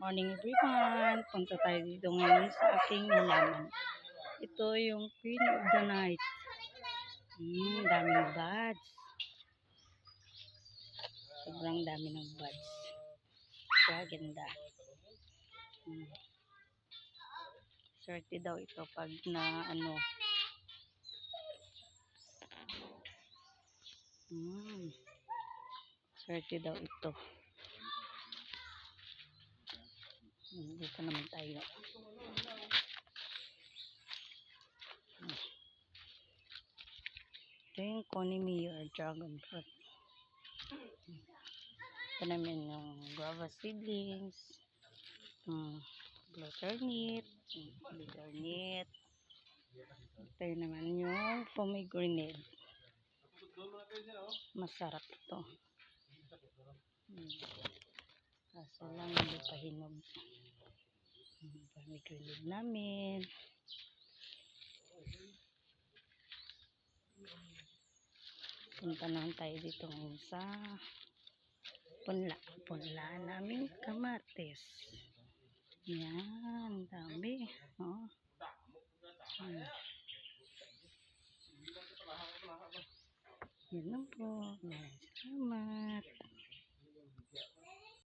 Morning everyone! Punta tayo dito ngayon sa aking halaman. Ito yung Queen of the Night. Daming buds. Sobrang dami ng buds. Gaganda. Swerte daw ito pag na swerte daw ito. Dito naman tayo. Ito yung konimi or dragon fruit. Ito naman yung guava seedlings. Blue turnip. Ito naman yung pomegranate. Masarap ito. Kaso lang hindi pa hinog. Pomegranate namin. Punta naman tayo dito sa punla naming kamatis. Yan, dami. Yan lang po. Salamat.